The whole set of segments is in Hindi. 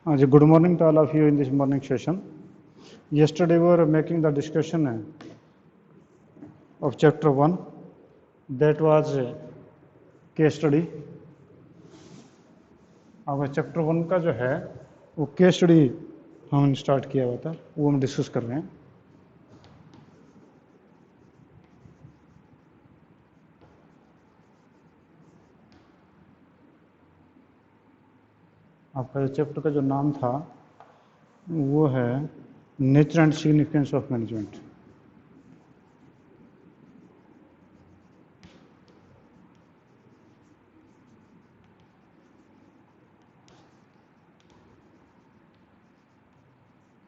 Good morning to all of you in this morning session. Yesterday we were making the discussion of chapter 1, that was case study. अब चैप्टर 1 का जो है वो केस स्टडी हमने स्टार्ट किया हुआ था, वो हम डिस्कस कर रहे हैं. आपका चैप्टर का जो नाम था वो है nature and significance of management.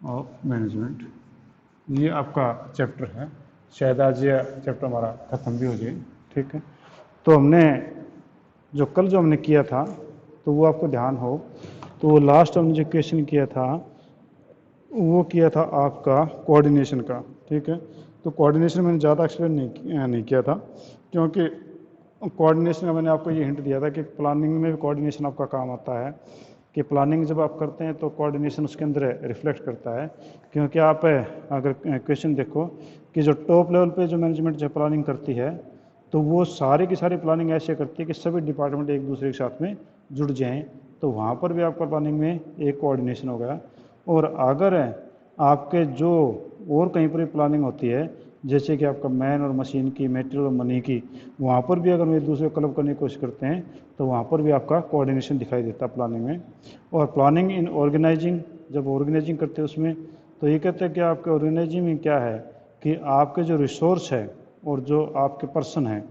Of management, ये आपका चैप्टर है. शायद आज ये चैप्टर हमारा ख़त्म भी हो जाए. ठीक है, तो हमने जो हमने किया था तो वो आपको ध्यान हो तो लास्ट हमने जो क्वेश्चन किया था वो किया था आपका कोऑर्डिनेशन का. ठीक है, तो कोऑर्डिनेशन मैंने ज़्यादा एक्सप्लेन नहीं किया था, क्योंकि कोऑर्डिनेशन का मैंने आपको ये हिंट दिया था कि प्लानिंग में भी कोऑर्डिनेशन आपका काम आता है. कि प्लानिंग जब आप करते हैं तो कोऑर्डिनेशन उसके अंदर रिफ्लेक्ट करता है. क्योंकि आप अगर क्वेश्चन देखो कि जो टॉप लेवल पे जो मैनेजमेंट जो प्लानिंग करती है तो वो सारी की सारी प्लानिंग ऐसे करती है कि सभी डिपार्टमेंट एक दूसरे के साथ में जुड़ जाएं, तो वहाँ पर भी आपका प्लानिंग में एक कोऑर्डिनेशन होगा. और अगर आपके जो और कहीं पर भी प्लानिंग होती है, जैसे कि आपका मैन और मशीन की, मेटेरियल और मनी की, वहाँ पर भी अगर एक दूसरे को क्लब करने की कोशिश करते हैं तो वहाँ पर भी आपका कोऑर्डिनेशन दिखाई देता है प्लानिंग में. और प्लानिंग इन ऑर्गेनाइजिंग, जब ऑर्गेनाइजिंग करते हैं उसमें तो ये कहते हैं कि आपके ऑर्गेनाइजिंग में क्या है कि आपके जो रिसोर्स है और जो आपके पर्सन हैं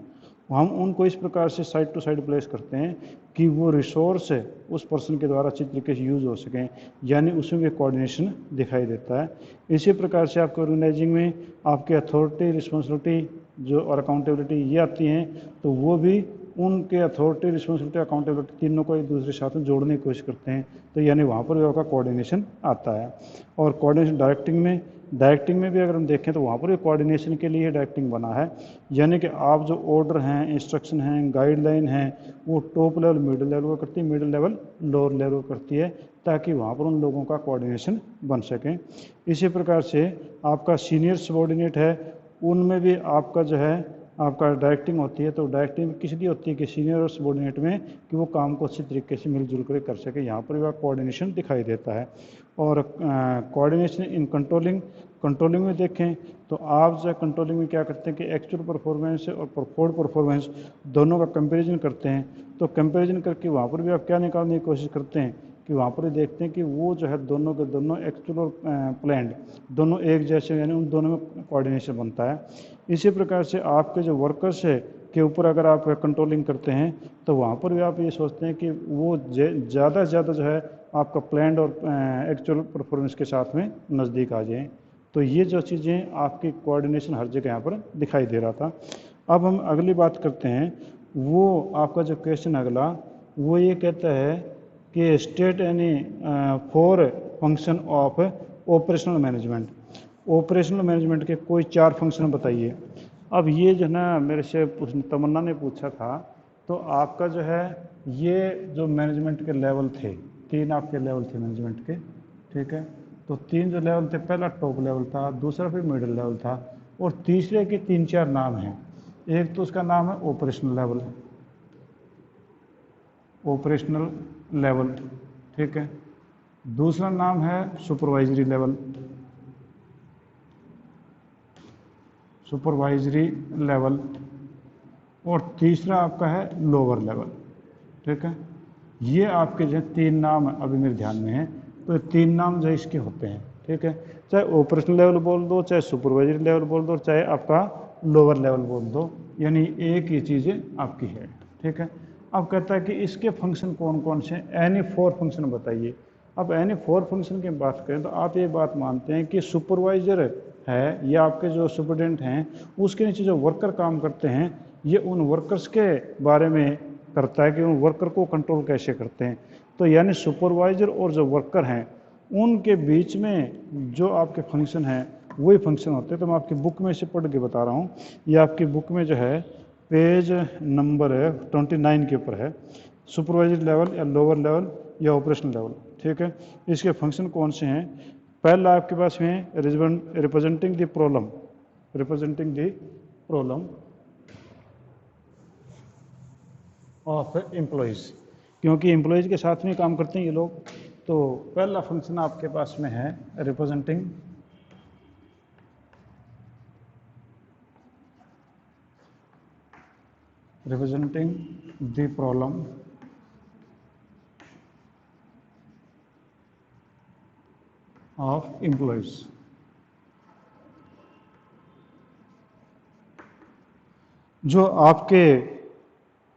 हम उनको इस प्रकार से साइड टू साइड प्लेस करते हैं कि वो रिसोर्स उस पर्सन के द्वारा अच्छी तरीके से यूज़ हो सकें, यानी उसमें भी कोऑर्डिनेशन दिखाई देता है. इसी प्रकार से आपके ऑर्गेनाइजिंग में आपके अथॉरिटी, रिस्पॉन्सिबिलिटी जो और अकाउंटेबिलिटी ये आती हैं, तो वो भी उनके अथॉरिटी, रिस्पॉन्सिबिलिटी, अकाउंटेबिलिटी तीनों को एक दूसरे के साथ में जोड़ने की कोशिश करते हैं. तो यानी वहाँ पर भी आपका कोऑर्डिनेशन आता है. और कोऑर्डिनेशन डायरेक्टिंग में भी अगर हम देखें तो वहाँ पर भी कोऑर्डिनेशन के लिए डायरेक्टिंग बना है. यानी कि आप जो ऑर्डर हैं, इंस्ट्रक्शन हैं, गाइडलाइन हैं, वो टॉप लेवल मिडिल लेवल को करती है, मिडिल लेवल लोअर लेवल को करती है, ताकि वहाँ पर उन लोगों का कोऑर्डिनेशन बन सके. इसी प्रकार से आपका सीनियर सबॉर्डिनेट है, उनमें भी आपका जो है आपका डायरेक्टिंग होती है. तो डायरेक्टिंग किस लिए होती है कि सीनियर और सबॉर्डिनेट में कि वो काम को अच्छी तरीके से मिलजुल कर कर सके. यहाँ पर भी कोऑर्डिनेशन दिखाई देता है. और कोऑर्डिनेशन इन कंट्रोलिंग में देखें तो आप जो कंट्रोलिंग में क्या करते हैं कि एक्चुअल परफॉर्मेंस और परफॉर्ड परफॉर्मेंस दोनों का कंपैरिजन करते हैं. तो कंपैरिजन करके वहाँ पर भी आप क्या निकालने की कोशिश करते हैं कि वहाँ पर देखते हैं कि वो जो है दोनों के दोनों एक्चुअल और प्लान्ड दोनों एक जैसे, यानी उन दोनों में कोऑर्डिनेशन बनता है. इसी प्रकार से आपके जो वर्कर्स है के ऊपर अगर आप कंट्रोलिंग करते हैं तो वहाँ पर भी आप ये सोचते हैं कि वो ज़्यादा से ज़्यादा जो है आपका प्लान्ड और एक्चुअल परफॉर्मेंस के साथ में नज़दीक आ जाएँ. तो ये जो चीज़ें आपकी कोऑर्डिनेशन हर जगह यहाँ पर दिखाई दे रहा था. अब हम अगली बात करते हैं. वो आपका जो क्वेश्चन अगला वो ये कहता है कि state any 4 function of operational management. Operational management के कोई 4 फंक्शन बताइए. अब ये जो ना मेरे से तमन्ना ने पूछा था, तो आपका जो है ये जो मैनेजमेंट के लेवल थे, 3 आपके लेवल थे मैनेजमेंट के. ठीक है, तो 3 जो लेवल थे, पहला टॉप लेवल था, दूसरा फिर मिडिल लेवल था, और तीसरे के 3-4 नाम हैं. एक तो उसका नाम है ऑपरेशनल लेवल. ठीक है, दूसरा नाम है सुपरवाइजरी लेवल, और तीसरा आपका है लोअर लेवल. ठीक है, ये आपके जो 3 नाम अभी मेरे ध्यान में हैं, तो 3 नाम जो इसके होते हैं. ठीक है, चाहे ऑपरेशनल लेवल बोल दो, चाहे सुपरवाइजरी लेवल बोल दो, चाहे आपका लोअर लेवल बोल दो, यानी एक ही चीज़ें आपकी है. ठीक है, अब कहता है कि इसके फंक्शन कौन कौन से, एनी 4 फंक्शन बताइए. अब एनी 4 फंक्शन की बात करें तो आप ये बात मानते हैं कि सुपरवाइजर है या आपके जो सुपरडेंट हैं उसके नीचे जो वर्कर काम करते हैं, ये उन वर्कर्स के बारे में करता है कि उन वर्कर को कंट्रोल कैसे करते हैं. तो यानी सुपरवाइजर और जो वर्कर हैं उनके बीच में जो आपके फंक्शन हैं वही फंक्शन होते हैं. तो मैं आपकी बुक में से पढ़ के बता रहा हूँ. ये आपकी बुक में जो है पेज नंबर 29 के ऊपर है, सुपरवाइजरी लेवल या लोअर लेवल या ऑपरेशनल लेवल. ठीक है। इसके फंक्शन कौन से हैं? पहला आपके पास में representing the problem, representing the problem of employees, क्योंकि एम्प्लॉयज़ के साथ में काम करते हैं ये लोग। तो पहला फंक्शन आपके पास में है representing the problem of employees. जो आपके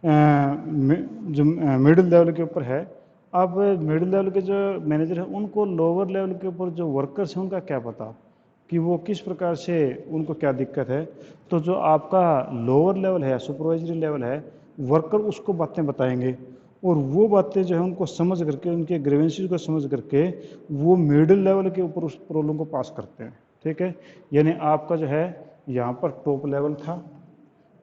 जो मिडिल लेवल के ऊपर है, अब मिडिल लेवल के जो मैनेजर हैं उनको लोअर लेवल के ऊपर जो वर्कर्स हैं उनका क्या पता कि वो किस प्रकार से, उनको क्या दिक्कत है। तो जो आपका लोअर लेवल है, सुपरवाइजरी लेवल है, वर्कर उसको बातें बताएंगे और वो बातें जो है उनको समझ करके, उनके ग्रीवेंसेस को समझ करके वो मिडिल लेवल के ऊपर उस प्रॉब्लम को पास करते हैं, ठीक है। यानी आपका जो है यहाँ पर टॉप लेवल था,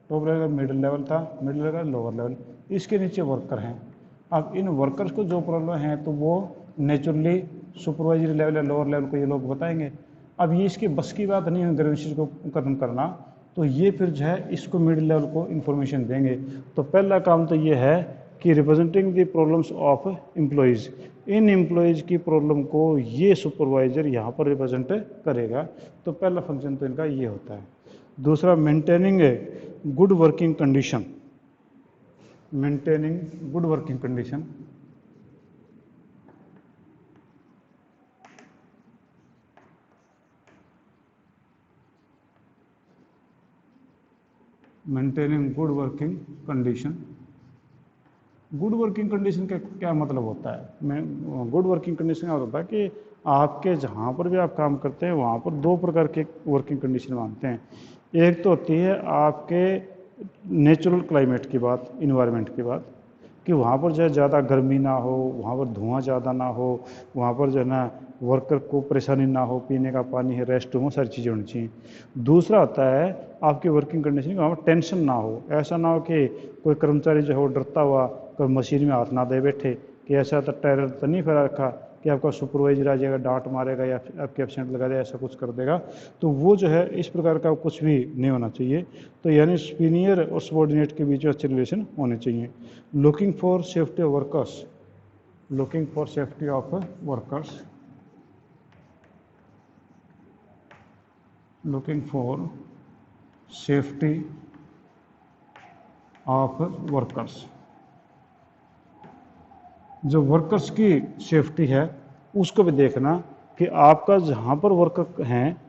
टॉप लेवल का मिडिल लेवल था, मिडिल लेवल का लोअर लेवल, इसके नीचे वर्कर हैं। अब इन वर्कर्स को जो प्रॉब्लम है तो वो नेचुरली सुपरवाइजरी लेवल या लोअर लेवल को ये लोग बताएंगे। अब ये इसकी बस की बात नहीं है ग्रीवेंसेस को खत्म करना, तो ये फिर जो है इसको मिडिल लेवल को इन्फॉर्मेशन देंगे। तो पहला काम तो ये है कि representing the problems of employees, in employees की प्रॉब्लम को ये सुपरवाइजर यहाँ पर रिप्रेजेंट करेगा। तो पहला फंक्शन तो इनका ये होता है। दूसरा, maintaining good working condition, maintaining good working condition, maintaining good working condition. Good working condition का क्या मतलब होता है? मैं गुड वर्किंग कंडीशन का होता है कि आपके जहाँ पर भी आप काम करते हैं वहाँ पर दो प्रकार के वर्किंग कंडीशन मानते हैं। एक तो होती है आपके नेचुरल क्लाइमेट की बात, इन्वायरमेंट की बात, कि वहाँ पर जो है ज़्यादा गर्मी ना हो, वहाँ पर धुआं ज़्यादा ना हो, वहाँ पर जो है ना वर्कर को परेशानी ना हो, पीने का पानी है, रेस्ट हो, सारी चीज़ें होनी चाहिए। दूसरा होता है आपकी वर्किंग कंडीशन, वहाँ पर टेंशन ना हो, ऐसा ना हो कि कोई कर्मचारी जो है वो डरता हुआ कोई मशीन में हाथ ना दे बैठे, कि ऐसा तो टेरर तो नहीं फैला रखा कि आपका सुपरवाइजर आ जाएगा, डांट मारेगा या आपके एब्सेंट लगा देगा, ऐसा कुछ कर देगा। तो वो जो है इस प्रकार का कुछ भी नहीं होना चाहिए। तो यानी सीनियर और सबॉर्डिनेट के बीच में अच्छे रिलेशन होने चाहिए। Looking for safety of workers, looking for safety of workers, looking for safety of workers. जो वर्कर्स की सेफ्टी है उसको भी देखना कि आपका जहाँ पर वर्कर हैं,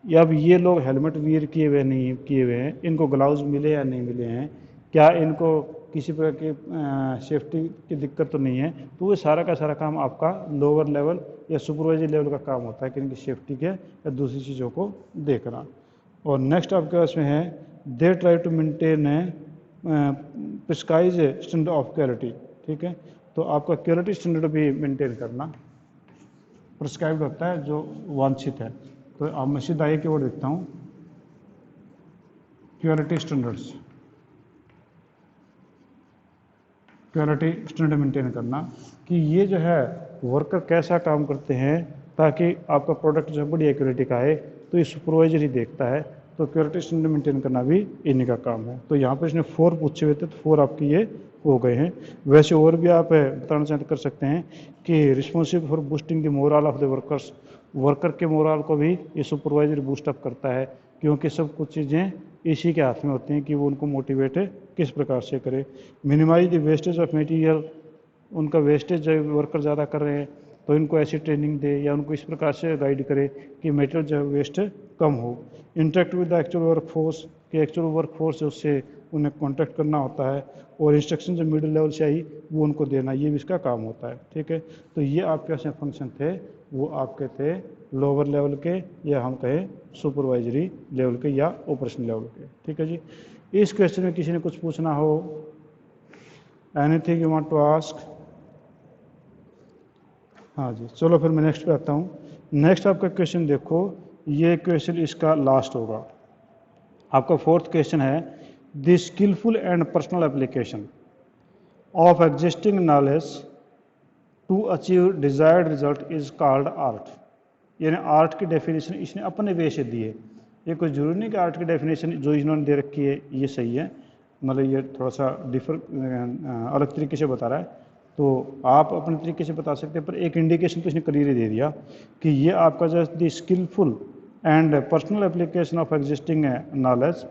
या अब ये लोग हेलमेट वियर किए हुए नहीं किए हुए हैं, इनको ग्लव्स मिले या नहीं मिले हैं, क्या इनको किसी प्रकार की सेफ्टी की दिक्कत तो नहीं है। तो वो सारा का सारा काम आपका लोअर लेवल या सुपरवाइजरी लेवल का काम होता है कि इनकी सेफ्टी के या दूसरी चीज़ों को देखना। और नेक्स्ट आपके पास में है they try to maintain prescribed standard of quality, ठीक है। तो आपका क्वालिटी स्टैंडर्ड भी मेंटेन करना प्रिस्क्राइब होता है, जो वांछित है। तो अब मैं सीधा एक कीवर्ड लिखता हूँ, quality standards, quality standard maintain करना कि ये जो है वर्कर कैसा काम करते हैं ताकि आपका प्रोडक्ट जो है बढ़िया क्वालिटी का है। तो ये सुपरवाइजर ही देखता है। तो क्वालिटी स्टैंडर्ड मेंटेन करना भी इन्हीं का काम है। तो यहाँ पर इसने 4 पूछे हुए थे, तो 4 आपकी ये हो गए हैं। वैसे और भी आप बताना चाहते कर सकते हैं कि responsible for boosting the moral of the workers, worker के मोरल को भी ये सुपरवाइजर बूस्टअप करता है, क्योंकि सब कुछ चीज़ें इसी के हाथ में होती हैं कि वो उनको मोटिवेट किस प्रकार से करे। Minimise the wastage of material, उनका वेस्टेज जो वर्कर ज़्यादा कर रहे हैं तो इनको ऐसी ट्रेनिंग दे या उनको इस प्रकार से गाइड करे कि मटेरियल जो वेस्ट कम हो। Interact with the actual work force, कि एक्चुअल वर्क फोर्स है उससे उन्हें कॉन्टैक्ट करना होता है। और इंस्ट्रक्शन जो मिडिल लेवल से आई वो उनको देना, ये भी इसका काम होता है, ठीक है। तो ये आपके पास फंक्शन थे, वो आपके थे लोअर लेवल के या हम कहें सुपरवाइजरी लेवल के या ऑपरेशन लेवल के, ठीक है जी। इस क्वेश्चन में किसी ने कुछ पूछना हो, anything you want to ask? हाँ जी, चलो फिर मैं नेक्स्ट पे आता हूँ। नेक्स्ट आपका क्वेश्चन देखो, ये क्वेश्चन इसका लास्ट होगा। आपका 4th क्वेश्चन है the skilful and personal application of existing knowledge to achieve desired result is called art. यानी आर्ट की डेफिनेशन इसने अपने वे से दी है। ये कोई जरूरी नहीं कि आर्ट की डेफिनेशन जो इन्होंने दे रखी है ये सही है, मतलब ये थोड़ा सा अलग तरीके से बता रहा है, तो आप अपने तरीके से बता सकते हैं, पर एक इंडिकेशन तो इसने क्लियरली दे दिया कि ये आपका जो the skilful and personal application of existing knowledge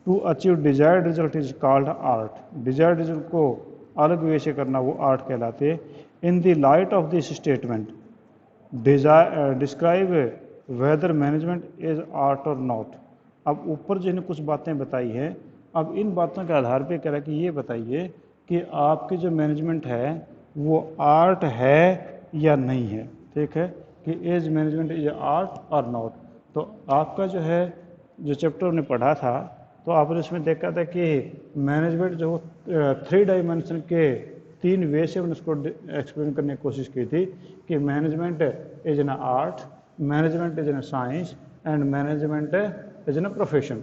to achieve desired result is called art. Desired result को अलग वे से करना वो आर्ट कहलाते हैं। In the light of this statement describe whether management is art और नॉट। अब ऊपर जिन्हें कुछ बातें बताई हैं, अब इन बातों के आधार पे कह रहा है कि ये बताइए कि आपकी जो मैनेजमेंट है वो आर्ट है या नहीं है। ठीक है, कि इज मैनेजमेंट इज आर्ट और नॉट। तो आपका जो है जो चैप्टर हमने पढ़ा था, तो आपने उसमें देखा था कि मैनेजमेंट जो 3 डायमेंशन के 3 वे से हमने उसको एक्सप्लेन करने की कोशिश की थी कि management is an art, management is an science and management is an profession.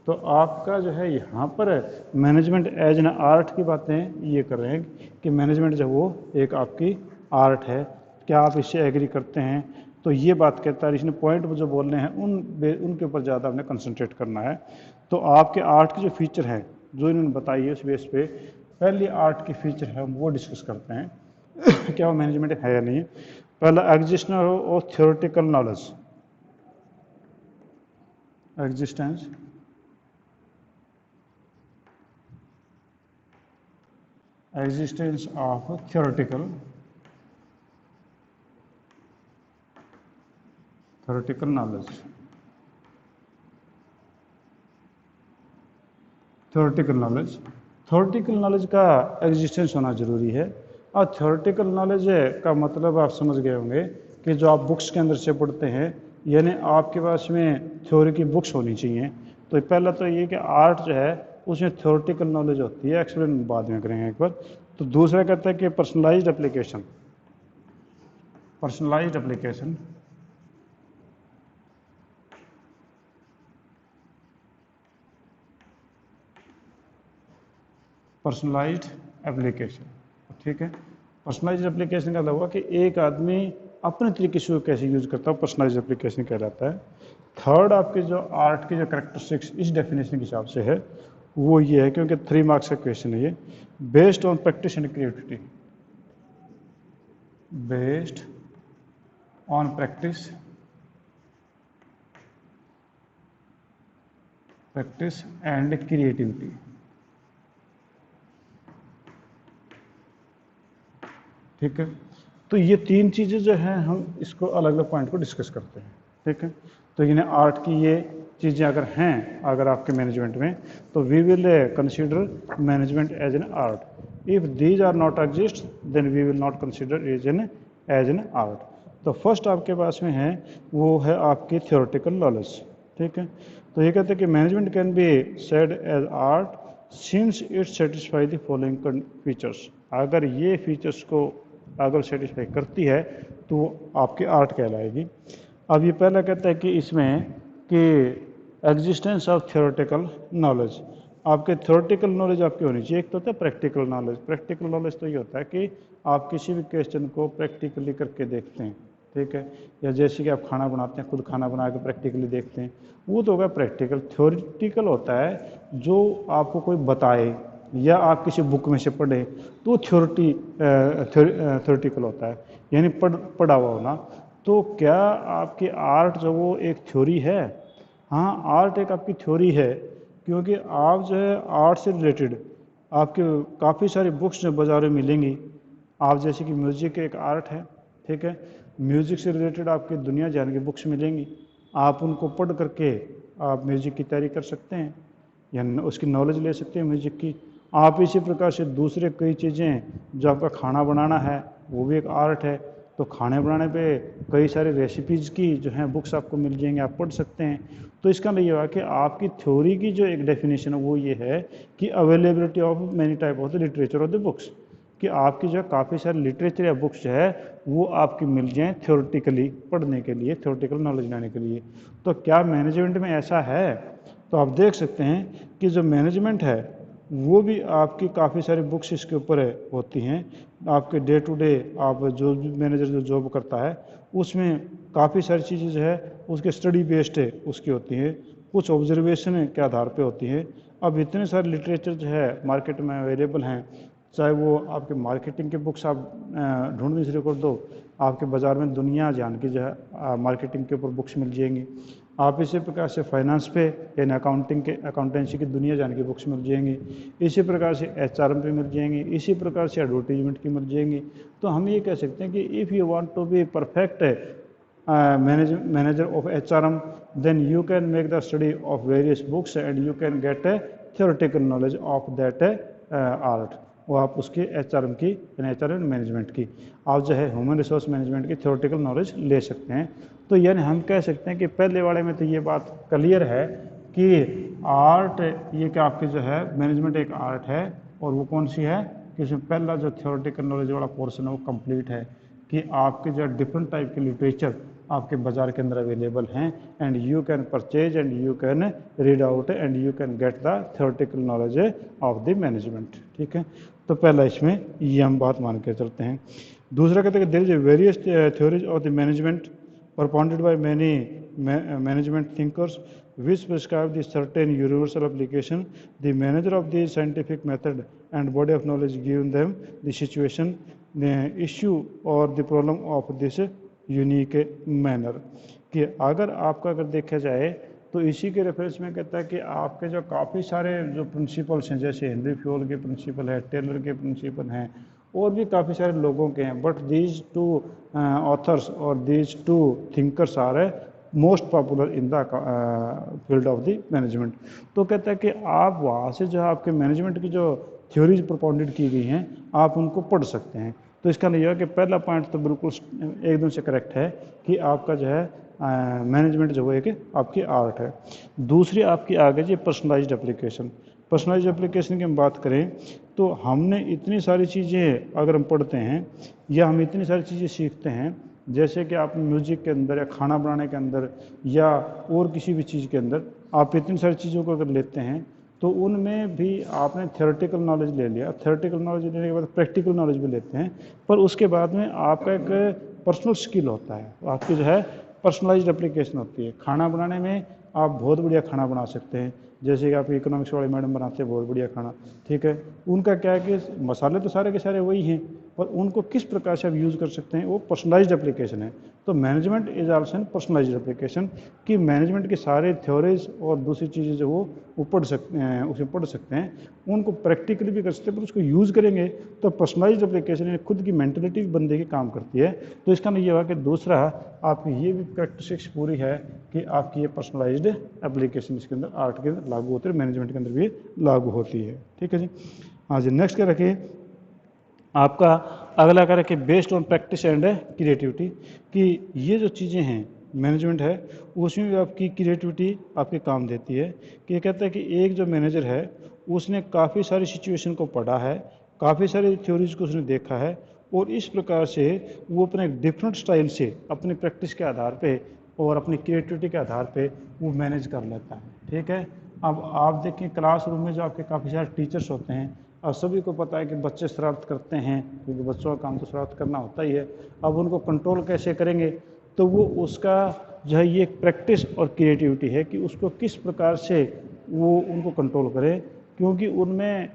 तो आपका जो है यहाँ पर मैनेजमेंट एज एन आर्ट की बातें ये कर रहे हैं कि मैनेजमेंट जो वो एक आपकी आर्ट है। क्या आप इससे एग्री करते हैं? तो ये बात कहता है, इसने पॉइंट जो बोल रहे हैं उनके ऊपर ज़्यादा हमने कंसंट्रेट करना है। तो आपके आर्ट के जो फीचर हैं जो इन्होंने बताई है उस बेस पे पहली आर्ट की फीचर है वो डिस्कस करते हैं क्या वो मैनेजमेंट है या नहीं। पहला existence of theoretical knowledge, existence of theoretical knowledge. Theoretical knowledge का एग्जिस्टेंस होना ज़रूरी है। और थ्योरेटिकल नॉलेज का मतलब आप समझ गए होंगे कि जो आप बुक्स के अंदर से पढ़ते हैं, यानी आपके पास में थ्योरी की बुक्स होनी चाहिए। तो पहला तो ये कि आर्ट जो है उसमें थ्योरेटिकल नॉलेज होती है, एक्सप्लेन बाद में करेंगे एक बार। तो दूसरा कहता है कि personalised application, personalised application personalised application. ठीक है, पर्सनलाइज्ड एप्लीकेशन का मतलब हुआ कि एक आदमी अपने तरीके से कैसे यूज़ करता है, पर्सनलाइज्ड एप्लीकेशन कहलाता है। थर्ड आपके जो आर्ट की जो करेक्टरिस्टिक्स इस डेफिनेशन के हिसाब से है वो ये है, क्योंकि 3 मार्क्स का क्वेश्चन है ये, based on practice and creativity, based on practice and creativity. ठीक है, तो ये 3 चीज़ें जो हैं हम इसको अलग अलग पॉइंट को डिस्कस करते हैं। ठीक है, तो इन्हें आर्ट की ये चीज़ें अगर हैं अगर आपके मैनेजमेंट में, तो we will consider management as an art. If these are not exist then we will not consider as an art. तो फर्स्ट आपके पास में है वो है आपकी थ्योरेटिकल नॉलेज। ठीक है, तो ये कहते हैं कि management can be said as art since it satisfy the following features. अगर ये फीचर्स को अगर सेटिस्फाई करती है तो आपकी आर्ट कहलाएगी। अब ये पहला कहता है कि इसमें कि एग्जिस्टेंस ऑफ थ्योरेटिकल नॉलेज, आपके थ्योरेटिकल नॉलेज आपकी होनी चाहिए। एक तो होता है प्रैक्टिकल नॉलेज। प्रैक्टिकल नॉलेज तो ये होता है कि आप किसी भी क्वेश्चन को प्रैक्टिकली करके देखते हैं। ठीक है, या जैसे कि आप खाना बनाते हैं, खुद खाना बना के प्रैक्टिकली देखते हैं, वो तो होगा प्रैक्टिकल। थ्योरेटिकल होता है जो आपको कोई बताए या आप किसी बुक में से पढ़े, तो थ्योरेटिकल होता है, यानी पढ़ा हुआ होना। तो क्या आपकी आर्ट जो वो एक थ्योरी है? हाँ, आर्ट एक आपकी थ्योरी है, क्योंकि आप जो है आर्ट से रिलेटेड आपके काफ़ी सारी बुक्स जो बाज़ारों में मिलेंगी। आप जैसे कि म्यूज़िक एक आर्ट है। ठीक है, म्यूज़िक से रिलेटेड आपकी दुनिया जान की बुक्स मिलेंगी, आप उनको पढ़ करके आप म्यूज़िक की तैयारी कर सकते हैं या उसकी नॉलेज ले सकते हैं म्यूज़िक की। आप इसी प्रकार से दूसरे कई चीज़ें, जो आपका खाना बनाना है वो भी एक आर्ट है, तो खाने बनाने पे कई सारे रेसिपीज़ की जो हैं बुक्स आपको मिल जाएंगे, आप पढ़ सकते हैं। तो इसका मतलब ये हुआ कि आपकी थ्योरी की जो एक डेफिनेशन है वो ये है कि availability of many type of the literature of the books, कि आपकी जो काफ़ी सारे लिटरेचर या बुक्स जो है वो आपकी मिल जाएँ थ्योरेटिकली पढ़ने के लिए, थ्योरेटिकल नॉलेज लेने के लिए। तो क्या मैनेजमेंट में ऐसा है? तो आप देख सकते हैं कि जो मैनेजमेंट है वो भी आपकी काफ़ी सारी बुक्स इसके ऊपर होती हैं। आपके डे टू डे आप जो भी मैनेजर जो जॉब करता है उसमें काफ़ी सारी चीज़ें जो है उसके स्टडी बेस्ड है उसकी होती हैं, कुछ ऑब्जर्वेशन के आधार पे होती हैं। अब इतने सारे लिटरेचर जो है मार्केट में अवेलेबल हैं, चाहे वो आपके मार्केटिंग के बुक्स आप ढूंढने शुरू कर दो, आपके बाज़ार में दुनिया जान की जो है मार्केटिंग के ऊपर बुक्स मिल जाएंगी। आप इसी प्रकार से फाइनेंस पे यानी अकाउंटेंसी की दुनिया जान की बुक्स मिल जाएंगी, इसी प्रकार से एचआरएम पे मिल जाएंगी, इसी प्रकार से एडवर्टीजमेंट की मिल जाएंगी। तो हम ये कह सकते हैं कि if you want to be perfect manager of HRM, then you can make the study of various books and you can get a theoretical knowledge of that art। वो आप उसकी HRM की यानी HRM मैनेजमेंट की आप जो है ह्यूमन रिसोर्स मैनेजमेंट की थ्योरेटिकल नॉलेज ले सकते हैं। तो यानी हम कह सकते हैं कि पहले वाले में तो ये बात क्लियर है कि आर्ट ये कि आपकी जो है मैनेजमेंट एक आर्ट है, और वो कौन सी है कि इसमें पहला जो थ्योरेटिकल नॉलेज वाला पोर्शन है वो कंप्लीट है कि आपके जो डिफरेंट टाइप के लिटरेचर आपके बाज़ार के अंदर अवेलेबल हैं and you can purchase and you can read out and you can get the theoretical knowledge of the management. ठीक है, तो पहला इसमें ये हम बात मान के चलते हैं। दूसरा कहते हैं there is various theories of the management propounded by many management thinkers which prescribe the certain universal application. The manager of the scientific method and body of knowledge given them the situation, the issue or the problem of this unique manner। कि अगर आपका अगर देखा जाए तो इसी के रेफरेंस में कहता है कि आपके जो काफ़ी सारे जो प्रिंसिपल्स हैं, जैसे हेनरी फ्योल के प्रिंसिपल है, टेलर के प्रिंसिपल हैं, और भी काफ़ी सारे लोगों के हैं, बट दीज टू ऑथर्स और these two thinkers are most popular in the field of the management. तो कहता है कि आप वहाँ से जो है आपके मैनेजमेंट की जो थ्योरीज प्रोपाउंडेड की गई हैं आप उनको पढ़ सकते हैं। तो इसका नहीं है कि पहला पॉइंट तो बिल्कुल एकदम से करेक्ट है कि आपका जो है मैनेजमेंट जो है कि आपकी आर्ट है। दूसरी आपकी आगे जी पर्सनलाइज्ड एप्लीकेशन। पर्सनलाइज्ड एप्लीकेशन की हम बात करें तो हमने इतनी सारी चीज़ें अगर हम पढ़ते हैं या हम इतनी सारी चीज़ें सीखते हैं, जैसे कि आप म्यूज़िक के अंदर या खाना बनाने के अंदर या और किसी भी चीज़ के अंदर आप इतनी सारी चीज़ों को अगर लेते हैं तो उनमें भी आपने थ्योरेटिकल नॉलेज ले लिया, थ्योरेटिकल नॉलेज लेने के बाद प्रैक्टिकल नॉलेज भी लेते हैं, पर उसके बाद में आपका एक पर्सनल स्किल होता है, आपकी जो है पर्सनलाइज्ड एप्लीकेशन होती है। खाना बनाने में आप बहुत बढ़िया खाना बना सकते हैं, जैसे कि आप इकोनॉमिक्स वाले मैडम बनाते हैं बहुत बढ़िया खाना, ठीक है, उनका क्या है कि मसाले तो सारे के सारे वही हैं, पर उनको किस प्रकार से आप यूज़ कर सकते हैं वो पर्सनलाइज्ड एप्लीकेशन है। तो management is also personalised application कि मैनेजमेंट के सारे थ्योरीज और दूसरी चीज़ें जो वो पढ़ सकते हैं, उसे पढ़ सकते हैं, उनको प्रैक्टिकली भी कर सकते हैं, पर उसको यूज़ करेंगे तो पर्सनलाइज्ड एप्लीकेशन खुद की मेंटलिटी बंदे की काम करती है। तो इसका नहीं ये हुआ कि दूसरा आपकी ये भी प्रैक्टिस पूरी है कि आपकी ये पर्सनलाइज्ड एप्लीकेशन इसके अंदर आर्ट के अंदर लागू होती है, मैनेजमेंट के अंदर भी लागू होती है। ठीक है जी, हाँ जी। नेक्स्ट क्या रखिए आपका अगला क्या रखिए based on practice and creativity, कि ये जो चीज़ें हैं मैनेजमेंट है उसमें भी आपकी क्रिएटिविटी आपके काम देती है। कि ये कहता है कि एक जो मैनेजर है उसने काफ़ी सारी सिचुएशन को पढ़ा है, काफ़ी सारी थ्योरीज को उसने देखा है, और इस प्रकार से वो अपने डिफरेंट स्टाइल से अपनी प्रैक्टिस के आधार पे और अपनी क्रिएटिविटी के आधार पे वो मैनेज कर लेता है। ठीक है, अब आप देखें क्लासरूम में जो आपके काफ़ी सारे टीचर्स होते हैं, अब सभी को पता है कि बच्चे शरारत करते हैं, क्योंकि बच्चों का काम तो शरारत करना होता ही है। अब उनको कंट्रोल कैसे करेंगे, तो वो उसका जो है ये प्रैक्टिस और क्रिएटिविटी है कि उसको किस प्रकार से वो उनको कंट्रोल करे, क्योंकि उनमें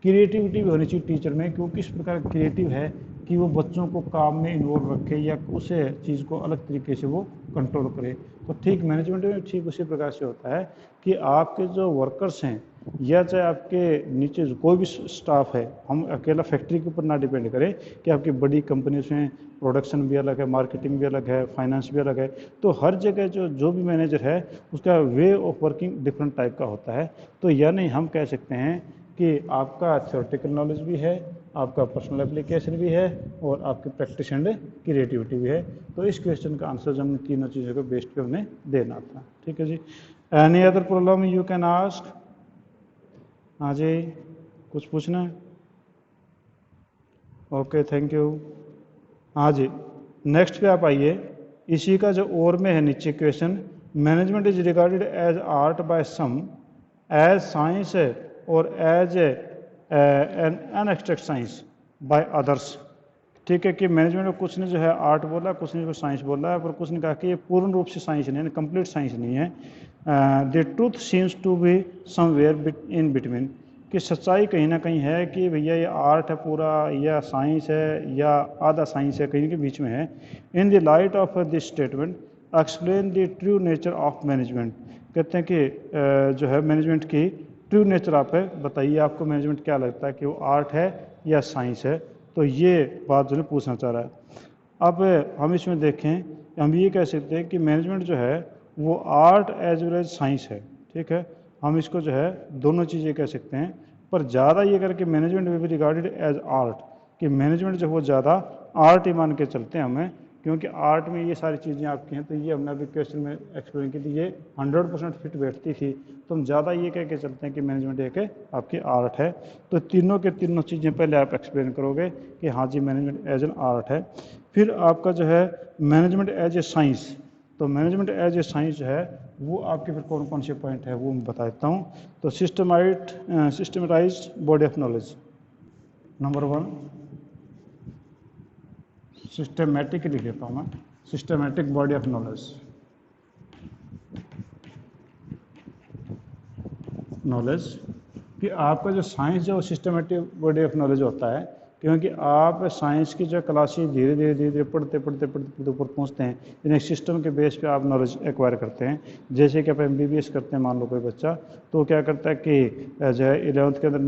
क्रिएटिविटी भी होनी चाहिए टीचर में, क्योंकि किस प्रकार क्रिएटिव है कि वो बच्चों को काम में इन्वॉल्व रखे या उस चीज़ को अलग तरीके से वो कंट्रोल करे। तो ठीक मैनेजमेंट में ठीक उसी प्रकार से होता है कि आपके जो वर्कर्स हैं या चाहे आपके नीचे कोई भी स्टाफ है, हम अकेला फैक्ट्री के ऊपर ना डिपेंड करें कि आपकी बड़ी कंपनीज में प्रोडक्शन भी अलग है, मार्केटिंग भी अलग है, फाइनेंस भी अलग है, तो हर जगह जो भी मैनेजर है उसका way of working different type का होता है। तो यानी हम कह सकते हैं कि आपका थ्योरेटिकल नॉलेज भी है, आपका पर्सनल एप्लीकेशन भी है, और आपकी प्रैक्टिस एंड क्रिएटिविटी भी है। तो इस क्वेश्चन का आंसर जो हमने तीनों चीज़ों को बेस्ड पे हमने देना था। ठीक है जी, any other problem you can ask. हाँ जी, कुछ पूछना है? Okay, thank you. हाँ जी, नेक्स्ट पे आप आइए, इसी का जो और में है नीचे question, management is regarded as art by some, as science और as an inexact science by others. ठीक है कि मैनेजमेंट में कुछ ने जो है आर्ट बोला, कुछ ने साइंस बोला है, पर कुछ ने कहा कि ये पूर्ण रूप से साइंस नहीं है, कंप्लीट साइंस नहीं है। The truth seems to be somewhere in between, कि सच्चाई कहीं ना कहीं है कि भैया ये आर्ट है पूरा या साइंस है या आधा साइंस है, कहीं के बीच में है। इन the light of this statement explain the true nature of management. कहते हैं कि जो है मैनेजमेंट की ट्रू नेचर आप है, बताइए आपको मैनेजमेंट क्या लगता है कि वो आर्ट है या साइंस है। तो ये बात जो है पूछना चाह रहा है। अब हम इसमें देखें, हम ये कह सकते हैं कि मैनेजमेंट जो है वो art as well as science है। ठीक है, हम इसको जो है दोनों चीज़ें कह सकते हैं, पर ज़्यादा ये करके management will be regarded as art, कि मैनेजमेंट जो वो ज़्यादा आर्ट ही मान के चलते हैं हमें, क्योंकि आर्ट में ये सारी चीज़ें आपकी हैं। तो ये हमने अभी क्वेश्चन में एक्सप्लेन की थी, ये 100% फिट बैठती थी, तो हम ज़्यादा ये कह के चलते हैं कि मैनेजमेंट एक आपकी आर्ट है। तो तीनों के तीनों चीज़ें पहले आप एक्सप्लेन करोगे कि हाँ जी मैनेजमेंट एज एन आर्ट है। फिर आपका जो है मैनेजमेंट एज ए साइंस, तो मैनेजमेंट एज ए साइंस जो है वो आपके फिर कौन कौन से पॉइंट है वो मैं बता देता हूँ। तो systematised body of knowledge, number 1 systematic लिख देता हूँ मैं, सिस्टमेटिक बॉडी ऑफ नॉलेज कि आपका जो साइंस जो सिस्टमेटिक बॉडी ऑफ नॉलेज होता है, क्योंकि आप साइंस की जो क्लासेस धीरे धीरे पढ़ते ऊपर पहुंचते हैं, इन एक सिस्टम के बेस पे आप नॉलेज एक्वायर करते हैं। जैसे कि आप MBBS करते हैं, मान लो कोई बच्चा, तो क्या करता है कि जो है 11th के अंदर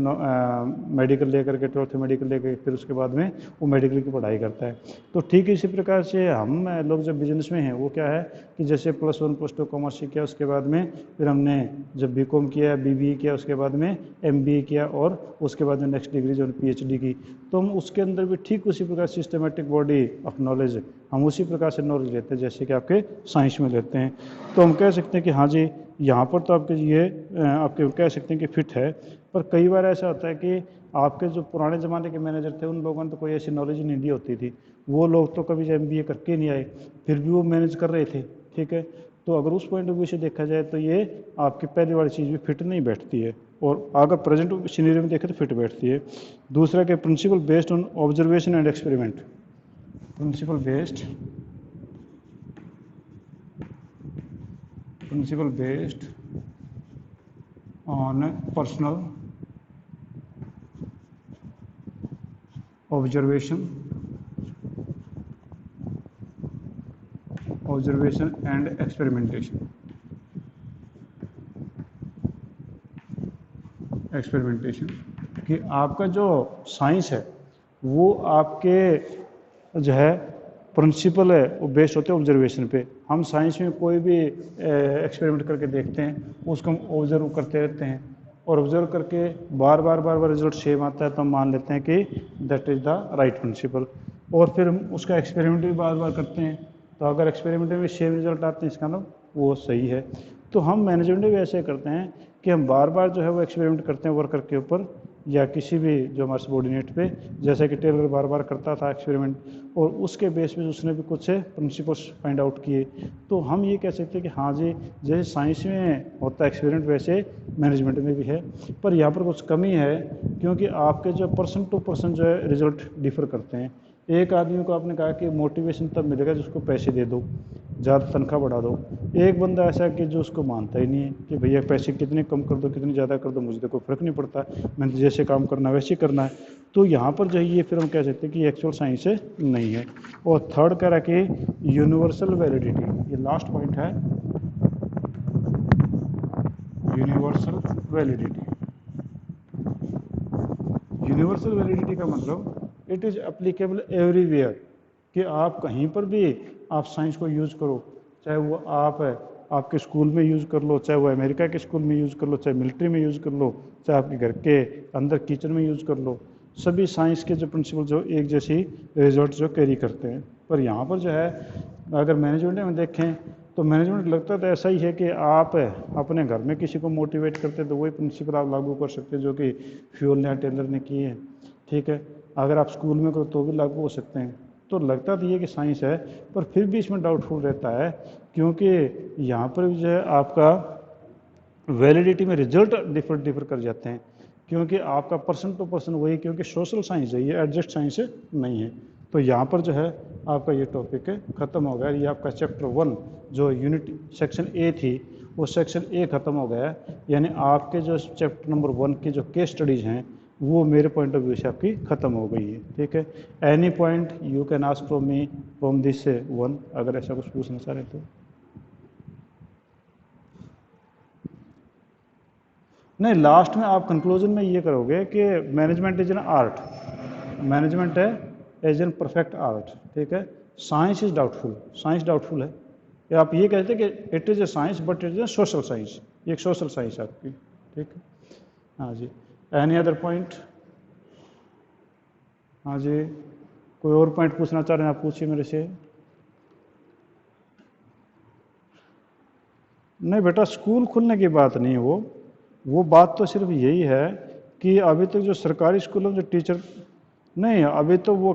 मेडिकल लेकर के 12th मेडिकल लेकर फिर उसके बाद में वो मेडिकल की पढ़ाई करता है। तो ठीक इसी प्रकार से हम लोग जब बिजनेस में हैं वो क्या है कि जैसे +1 +2 कॉमर्स किया, उसके बाद में फिर हमने जब BCom किया, BBA किया, उसके बाद में MBA किया और उसके बाद में नेक्स्ट डिग्री जो PhD की, तो हम उसके अंदर भी ठीक उसी प्रकार सिस्टमेटिक बॉडी ऑफ नॉलेज हम उसी प्रकार से नॉलेज लेते हैं जैसे कि आपके साइंस में लेते हैं। तो हम कह सकते हैं कि हाँ जी यहाँ पर तो आपके ये आपके कह सकते हैं कि फिट है। पर कई बार ऐसा होता है कि आपके जो पुराने ज़माने के मैनेजर थे उन लोगों ने तो कोई ऐसी नॉलेज ही नहीं दी होती थी, वो लोग तो कभी MBA करके नहीं आए, फिर भी वो मैनेज कर रहे थे। ठीक है, तो अगर उस पॉइंट ऑफ व्यू से देखा जाए तो ये आपकी पहली वाली चीज़ भी फिट नहीं बैठती है, और अगर प्रेजेंट सीनरी में देखें तो फिट बैठती है। दूसरा के principle based on observation and experiment, principle based on personal observation and experimentation कि आपका जो साइंस है वो आपके जो है प्रिंसिपल है वो बेस्ड होते हैं ऑब्जर्वेशन पे। हम साइंस में कोई भी एक्सपेरिमेंट करके देखते हैं, उसको हम ऑब्जर्व करते रहते हैं, और ऑब्जर्व करके बार बार रिजल्ट सेम आता है, तो हम मान लेते हैं कि that is the right principle. और फिर हम उसका एक्सपेरिमेंट भी बार करते हैं, तो अगर एक्सपेरिमेंट में सेम रिजल्ट आते हैं इसका मतलब वो सही है। तो हम मैनेजमेंट भी ऐसे करते हैं कि हम बार जो है वो एक्सपेरिमेंट करते हैं वर्कर के ऊपर या किसी भी जो हमारे सबॉर्डिनेट पे, जैसे कि टेलर बार करता था एक्सपेरिमेंट, और उसके बेस पे उसने भी कुछ प्रिंसिपल्स फाइंड आउट किए। तो हम ये कह सकते हैं कि हाँ जी जैसे साइंस में होता है एक्सपेरिमेंट वैसे मैनेजमेंट में भी है, पर यहाँ पर कुछ कमी है, क्योंकि आपके जो पर्सन टू पर्सन जो है रिजल्ट डिफर करते हैं। एक आदमी को आपने कहा कि मोटिवेशन तब मिलेगा जिसको पैसे दे दो, ज़्यादा तनख्वाह बढ़ा दो। एक बंदा ऐसा है कि जो उसको मानता ही नहीं है कि भैया पैसे कितने कम कर दो कितने ज़्यादा कर दो, मुझे तो कोई फ़र्क नहीं पड़ता, मैंने जैसे काम करना वैसे करना है। तो यहाँ पर जो है ये फिर हम कह सकते हैं कि एक्चुअल साइंस नहीं है। और थर्ड कह रहा कि यूनिवर्सल वैलिडिटी, ये लास्ट पॉइंट है, यूनिवर्सल वैलिडिटी। यूनिवर्सल वैलिडिटी का मतलब इट इज़ एप्लीकेबल एवरीवेयर, कि आप कहीं पर भी आप साइंस को यूज़ करो, चाहे वो आप आपके स्कूल में यूज़ कर लो, चाहे वो अमेरिका के स्कूल में यूज़ कर लो, चाहे मिलिट्री में यूज़ कर लो, चाहे आपके घर के अंदर किचन में यूज़ कर लो, सभी साइंस के जो प्रिंसिपल जो एक जैसी रिजल्ट जो कैरी करते हैं। पर यहाँ पर जो है अगर मैनेजमेंट में देखें तो मैनेजमेंट लगता तो ऐसा ही है कि आप अपने घर में किसी को मोटिवेट करते तो वही प्रिंसिपल आप लागू कर सकते हैं जो कि फ्यूल या टेलर ने किए हैं। ठीक है, अगर आप स्कूल में करो तो भी लागू हो सकते हैं। तो लगता तो ये कि साइंस है, पर फिर भी इसमें डाउटफुल रहता है, क्योंकि यहाँ पर जो है आपका वैलिडिटी में रिजल्ट डिफर कर जाते हैं। क्योंकि आपका पर्सन टू पर्सन वही, क्योंकि सोशल साइंस है, ये एडजस्ट साइंस नहीं है। तो यहाँ पर जो है आपका ये टॉपिक ख़त्म हो गया। ये आपका चैप्टर 1 जो यूनिट सेक्शन ए थी, वो सेक्शन ए ख़त्म हो गया है। यानी आपके जो चैप्टर नंबर 1 की जो केस स्टडीज़ हैं वो मेरे पॉइंट ऑफ व्यू से आपकी ख़त्म हो गई है। ठीक है, any point you can ask from me from this 1, अगर ऐसा कुछ पूछना चाह रहे तो। नहीं, लास्ट में आप कंक्लूजन में ये करोगे कि management is an art, management है एज एन परफेक्ट आर्ट। ठीक है, science is doubtful, science doubtful है। या आप ये कहते हैं कि it is a science but it is a social science, ये एक सोशल साइंस है आपकी। ठीक है, हाँ जी। Any other point? हाँ जी, कोई और पॉइंट पूछना चाह रहे हैं आप पूछिए मेरे से। नहीं बेटा, स्कूल खुलने की बात नहीं है वो बात तो सिर्फ यही है कि अभी तक जो सरकारी स्कूलों में जो टीचर नहीं, अभी तो वो